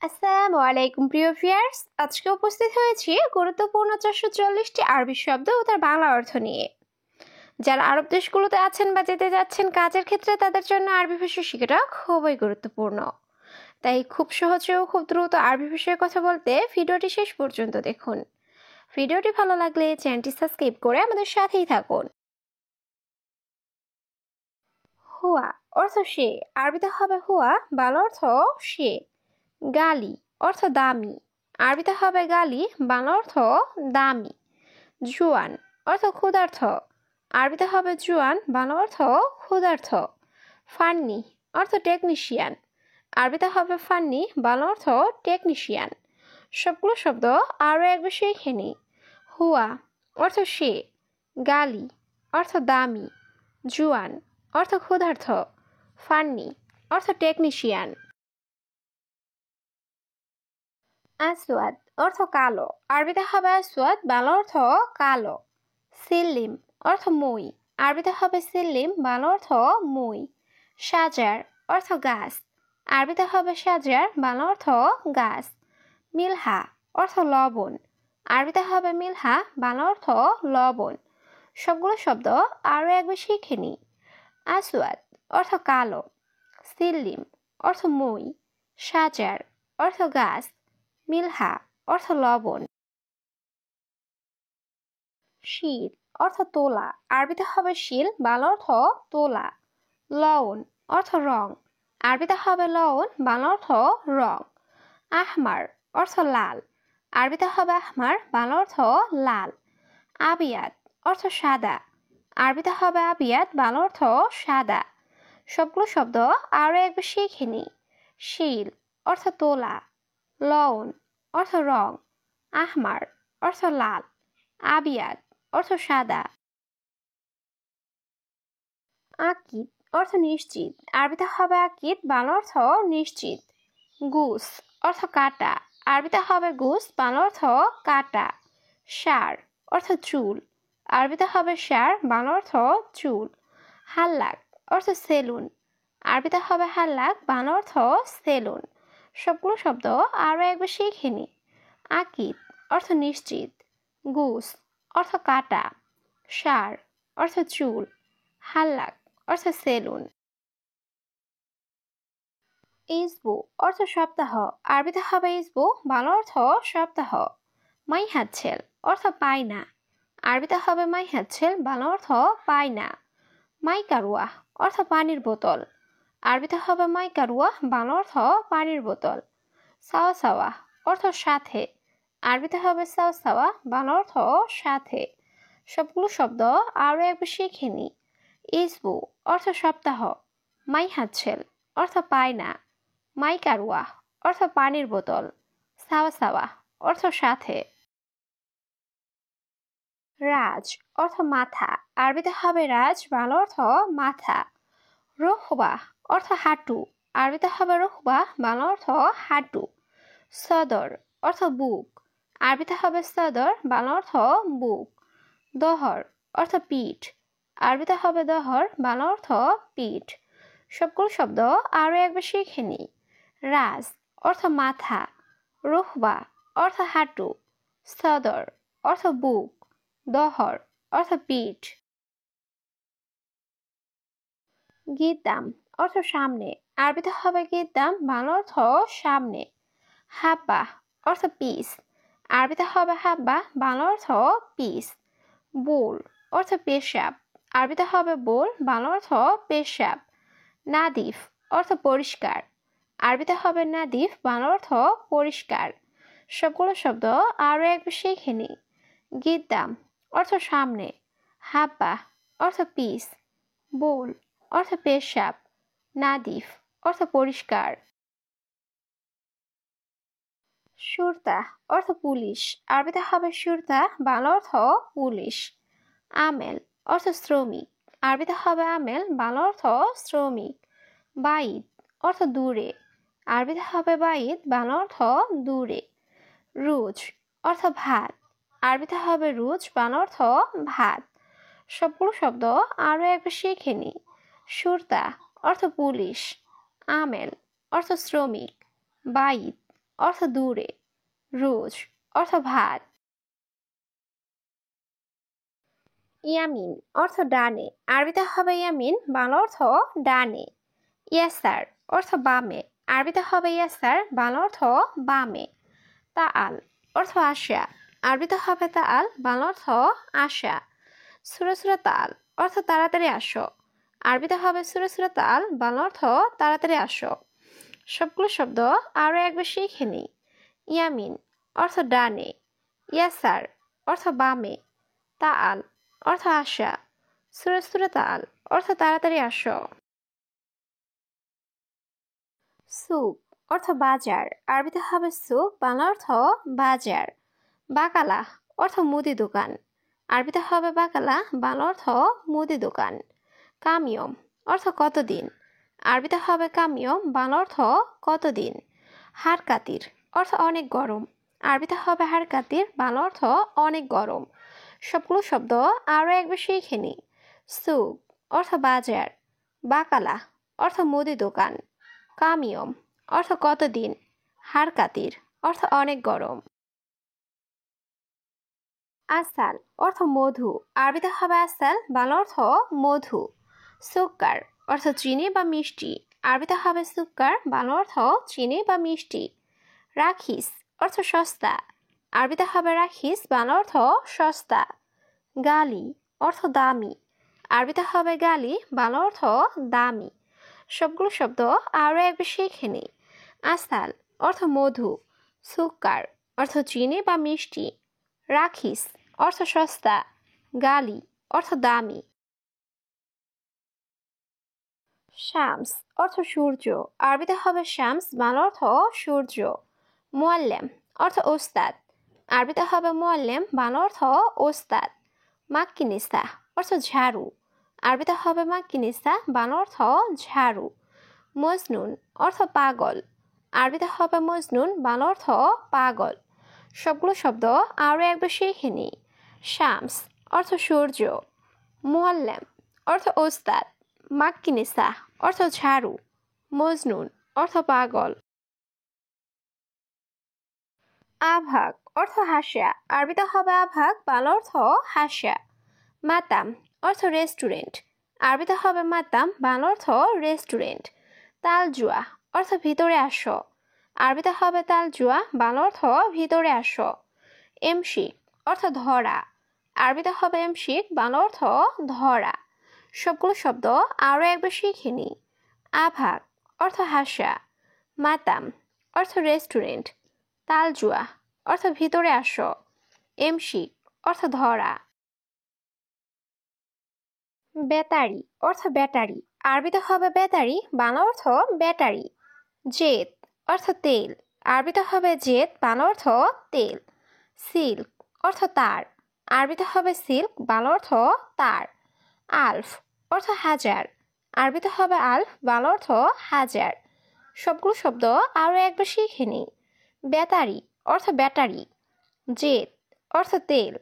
আসসালামু আলাইকুম প্রিয় ভিউয়ার্স, আজকে উপস্থিত হয়েছি গুরুত্বপূর্ণ 440টি আরবি শব্দ ও তার বাংলা অর্থ নিয়ে। যারা আরব দেশগুলোতে আছেন বা যেতে যাচ্ছেন কাজের ক্ষেত্রে তাদের জন্য আরবি ভাষা শেখাটা খুবই গুরুত্বপূর্ণ। তাই খুব সহজে ও খুব দ্রুত আরবি ভাষায় কথা বলতে ভিডিওটি শেষ পর্যন্ত দেখুন। ভিডিওটি ভালো লাগলে চ্যানেলটি সাবস্ক্রাইব করে আমাদের সাথেই থাকুন। হুয়া অর্থ সে, আরবিতে হবে হুয়া, বাংলা অর্থ সে। গালি অর্থ দামি, আরবিতে হবে গালি, বাংলা অর্থ দামি। জুয়ান অর্থ ক্ষুধার্ত, আরবিতে হবে জুয়ান, বাংলা অর্থ ক্ষুধার্ত। ফান্নি অর্থ টেকনিশিয়ান, আরবিতে হবে ফান্নি, বাংলা অর্থ টেকনিশিয়ান। সবগুলো শব্দ আরও একবার শিখে নিই। হুয়া অর্থ সে, গালি অর্থ দামি, জুয়ান অর্থ ক্ষুধার্ত, ফান্নি অর্থ টেকনিশিয়ান। আসওয়াদ অর্থ কালো, আরবিতে হবে আসওয়াদ, বাংলা অর্থ কালো। সিল্লিম অর্থ মই, আরবিতে হবে সিল্লিম, বাংলা অর্থ মই। সাজার অর্থ গাছ, আরবিতে হবে সাজার, বাংলা অর্থ গাছ। মিলহা অর্থ লবণ, আরবিতে হবে মিলহা, বাংলা অর্থ লবণ। সবগুলো শব্দ আরও একবার শিখে নিই। আসওয়াদ অর্থ কালো, সিল্লিম অর্থ মই, সাজার অর্থ গাছ, মিলহা অর্থ লবণ। শিল অর্থ তোলা, আরবিতে হবে শিল, বাংলা অর্থ তোলা। লওন অর্থ রং, আরবিতে হবে লওন, বাংলা অর্থ রং। আহমার অর্থ লাল, আরবিতে হবে আহমার, বাংলা অর্থ লাল। আবিয়াত অর্থ সাদা, আরবিতে হবে আবিয়াত, বাংলা অর্থ সাদা। সবগুলো শব্দ আরও একবার শিখে নিই। শিল অর্থ তোলা, লওন অর্থ রং, আহমার অর্থ লাল, আবিয়াত অর্থ সাদা। আকিদ অর্থ নিশ্চিত, আরবিতে হবে আকিদ, বাংলা অর্থ নিশ্চিত। গুস অর্থ কাটা, আরবিতে হবে গুস, বাংলা অর্থ কাটা। ষাঁড় অর্থ চুল, আরবিতে হবে ষাঁড়, বাংলা অর্থ চুল। হাল্লাক অর্থ সেলুন, আরবিতে হবে হাল্লাক, বাংলা অর্থ সেলুন। সবগুলো শব্দ আরও একবার শিখে নিই। আকিদ অর্থ নিশ্চিত, গুস অর্থ কাটা, ষাঁড় অর্থ চুল, হাল্লাক অর্থ সেলুন। ইসবু অর্থ সপ্তাহ, আরবিতে হবে ইসবু, বাংলা অর্থ সপ্তাহ। মাই হাতছেল অর্থ পাই না, আরবিতে হবে মাই হাতছেল, বাংলা অর্থ পাই না। মাই কারুয়া অর্থ পানির বোতল, আরবিতে হবে মাই কারুয়া, বাংলা অর্থ পানির বোতল। সাওয়া সাওয়া অর্থ সাথে, আরবিতে হবে সাওয়া সাওয়া, বাংলা অর্থ সাথে। সবগুলো শব্দ আরও একবার শিখে নিই। ইসবু অর্থ সপ্তাহ, মাই হাতছেল অর্থ পাই না, মাই কারুয়া অর্থ পানির বোতল, সাওয়া সাওয়া অর্থ সাথে। রাজ অর্থ মাথা, আরবিতে হবে রাজ, বাংলা অর্থ মাথা। রুহবা অর্থ হাঁটু, আরবিতে হবে রুহবা, বাংলা অর্থ হাঁটু। সদর অর্থ বুক, আরবিতে হবে সদর, বাংলা অর্থ বুক। দহর অর্থ পিঠ, আরবিতে হবে দহর, বাংলা অর্থ পিঠ। সবগুলো শব্দ আরও একবার শিখে নিই। রাজ অর্থ মাথা, রুহবা অর্থ হাঁটু, সদর অর্থ বুক, দহর অর্থ পিঠ। গিদ্দাম অর্থ সামনে, আরবিতে হবে গিদ্দাম, বাংলা অর্থ সামনে। হাব্বা অর্থ পিস, আরবিতে হবে হাব্বা, বাংলা অর্থ পিস। বোল অর্থ পেশাব, আরবিতে হবে বোল, বাংলা অর্থ পেশাব। নাদিফ অর্থ পরিষ্কার, আরবিতে হবে নাদিফ, বাংলা অর্থ পরিষ্কার। সবগুলো শব্দ আরও একবার শিখে নিই। গিদ্দাম অর্থ সামনে, হাব্বা অর্থ পিস, বোল অর্থ পেশাব, নাদিফ অর্থ পরিষ্কার। সুরতা অর্থ পুলিশ, আরবিতে হবে সুরতা, বাংলা অর্থ পুলিশ। আমেল অর্থ শ্রমিক, আরবিতে হবে আমেল, বাংলা অর্থ শ্রমিক। বাইদ অর্থ দূরে, আরবিতে হবে বাইদ, বাংলা অর্থ দূরে। রুজ অর্থ ভাত, আরবিতে হবে রুজ, বাংলা অর্থ ভাত। সবগুলো শব্দ আরও একবার শিখে নিই। সুরতা অর্থ পুলিশ, আমেল অর্থ শ্রমিক, বাইদ অর্থ দূরে, রোজ অর্থ ভাত। ইয়ামিন অর্থ ডানে, আরবিতে হবে ইয়ামিন, বাংলা অর্থ ডানে। ইয়াসার অর্থ বামে, আরবিতে হবে ইয়াসার, বাংলা অর্থ বামে। তাআল অর্থ আসা, আরবিতে হবে তাআল, বাংলা অর্থ আসা। সূরা সূরা তাল অর্থ তাড়াতাড়ি আসো, আরবিতে হবে সূরা সূরা তাল, বাংলা অর্থ তাড়াতাড়ি আসো। সবগুলো শব্দ আরও একবার শিখে নিই। ইয়ামিন অর্থ ডানে, ইয়াসার অর্থ বামে, তাআল অর্থ আসা, সূরা সূরা তাল অর্থ তাড়াতাড়ি আসো। সুক অর্থ বাজার, আরবিতে হবে সুক, বাংলা অর্থ বাজার। বাকালা অর্থ মুদি দোকান, আরবিতে হবে বাকালা, বাংলা অর্থ মুদি দোকান। কামিয়ম অর্থ কতদিন, আরবিতে হবে কামিয়ম, বাংলা অর্থ কতদিন। হারকাতির অর্থ অনেক গরম, আরবিতে হবে হারকাতির, বাংলা অর্থ অনেক গরম। সবগুলো শব্দ আরও একবার শিখে নিই। সুক অর্থ বাজার, বাকালা অর্থ মুদি দোকান, কামিয়ম অর্থ কতদিন, হারকাতির অর্থ অনেক গরম। আসাল অর্থ মধু, আরবিতে হবে আসাল, বাংলা অর্থ মধু। সুক্কার অর্থ চিনি বা মিষ্টি, আরবিতে হবে সুক্কার, বাংলা অর্থ চিনি বা মিষ্টি। রাখিস অর্থ সস্তা, আরবিতে হবে রাখিস, বাংলা অর্থ সস্তা। গালি অর্থ দামি, আরবিতে হবে গালি, বাংলা অর্থ দামি। সবগুলো শব্দ আরও একবার শিখে নিই। আসাল অর্থ মধু, সুক্কার অর্থ চিনি বা মিষ্টি, রাখিস অর্থ সস্তা, গালি অর্থ দামি। শামস অর্থ সূর্য, আরবিতে হবে শামস, বাংলা অর্থ সূর্য। মুআল্লেম অর্থ ওস্তাদ, আরবিতে হবে মুআল্লেম, বাংলা অর্থ ওস্তাদ। মাক্কিনিসা অর্থ ঝাড়ু, আরবিতে হবে মাক্কিনিসা, বাংলা অর্থ ঝাড়ু। মজনুন অর্থ পাগল, আরবিতে হবে মজনুন, বাংলা অর্থ পাগল। সবগুলো শব্দ আরও একবার শিখে নিই। শামস অর্থ সূর্য, মুআল্লেম অর্থ ওস্তাদ, মাক্কিনিসা অর্থ ঝাড়ু, মজনুন অর্থ পাগল। আভাগ অর্থ হাসা, আরবিতে হবে আভাগ, বাংলা অর্থ হাসা। মাতাম অর্থ রেস্টুরেন্ট, আরবিতে হবে মাতাম, বাংলা অর্থ রেস্টুরেন্ট। তালজুয়া অর্থ ভিতরে আসো, আরবিতে হবে তালজুয়া, বাংলা অর্থ ভিতরে আসো। এমশিক অর্থ ধরা, আরবিতে হবে এমশিক, বাংলা অর্থ ধরা। সবগুলো শব্দ আরও একবার শিখে নিই। আভাগ অর্থ হাসা, মাতাম অর্থ রেস্টুরেন্ট, তালজুয়া অর্থ ভিতরে আসো, এমশিক অর্থ ধরা। বেতারি অর্থ ব্যাটারি, আরবিতে হবে বেতারি, বাংলা অর্থ ব্যাটারি। জেদ অর্থ তেল, আরবিতে হবে জেদ, বাংলা অর্থ তেল। সিল্ক অর্থ তার, আরবিতে হবে সিল্ক, বাংলা অর্থ তার। আলফ অর্থ হাজার, আরবিতে হবে আলফ, বাংলা অর্থ হাজার। সবগুলো শব্দ আরও একবার শিখে নিই। বেতারি অর্থ ব্যাটারি, জেদ অর্থ তেল,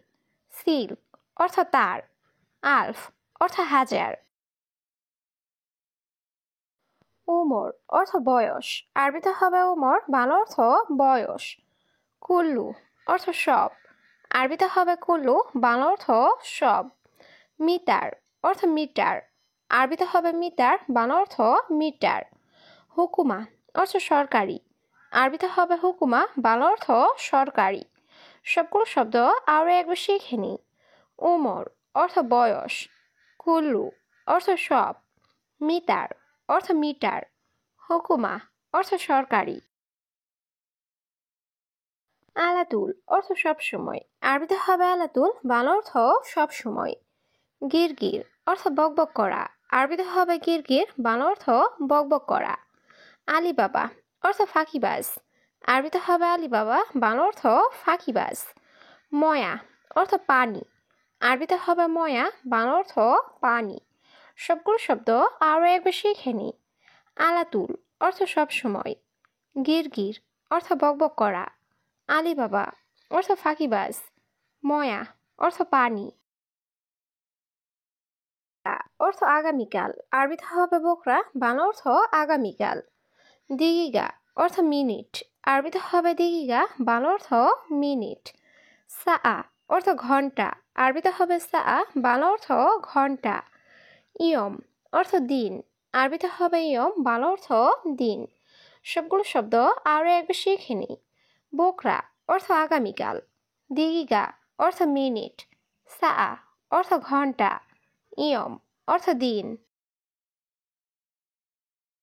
সিল্ক অর্থ তার, আলফ অর্থ হাজার। উমর অর্থ বয়স, আরবিতে হবে উমর, বাংলা অর্থ বয়স। কুল্লু অর্থ সব, আরবিতে হবে কুল্লু, বাংলা অর্থ সব। মিটার অর্থ মিটার, আরবিতে হবে মিটার, বাংলা অর্থ মিটার। হুকুমা অর্থ সরকারি, আরবিতে হবে হুকুমা, বাংলা অর্থ সরকারি। সবগুলো শব্দ আরও একবার শিখে নিই। উমর অর্থ বয়স, কুল্লু অর্থ সব, মিটার অর্থ মিটার, হুকুমা অর্থ সরকারি। আলাতুল অর্থ সবসময়, আরবিতে হবে আলাতুল, বাংলা অর্থ সবসময়। গিরগির অর্থ বকবক করা, আরবিতে হবে গিরগির, বাংলা অর্থ বকবক করা। আলিবাবা অর্থ ফাঁকিবাজ, আরবিতে হবে আলিবাবা, বাংলা অর্থ ফাঁকিবাজ। ময়া অর্থ পানি, আরবিতে হবে ময়া, বাংলা অর্থ পানি। সবগুলো শব্দ আরও একবার শিখে নিই। আলাতুল অর্থ সবসময়, গিরগির অর্থ বকবক করা, আলিবাবা অর্থ ফাঁকিবাজ, ময়া অর্থ পানি। অর্থ আগামীকাল, আরবিতে হবে বকরা, বাংলা অর্থ আগামীকাল। দিগিগা অর্থ মিনিট, আরবিতে হবে দিগিগা, বাংলা অর্থ মিনিট। সা অর্থ ঘন্টা, আরবিতে হবে সা, বাংলা অর্থ ঘন্টা। ইয়ম অর্থ দিন, আরবিতে হবে ইয়ম, বাংলা অর্থ দিন। সবগুলো শব্দ আরও একবার শিখে নিই। বোকরা অর্থ আগামীকাল, দিগিগা অর্থ মিনিট, সা অর্থ ঘন্টা, ইয়ম অর্থ দিন।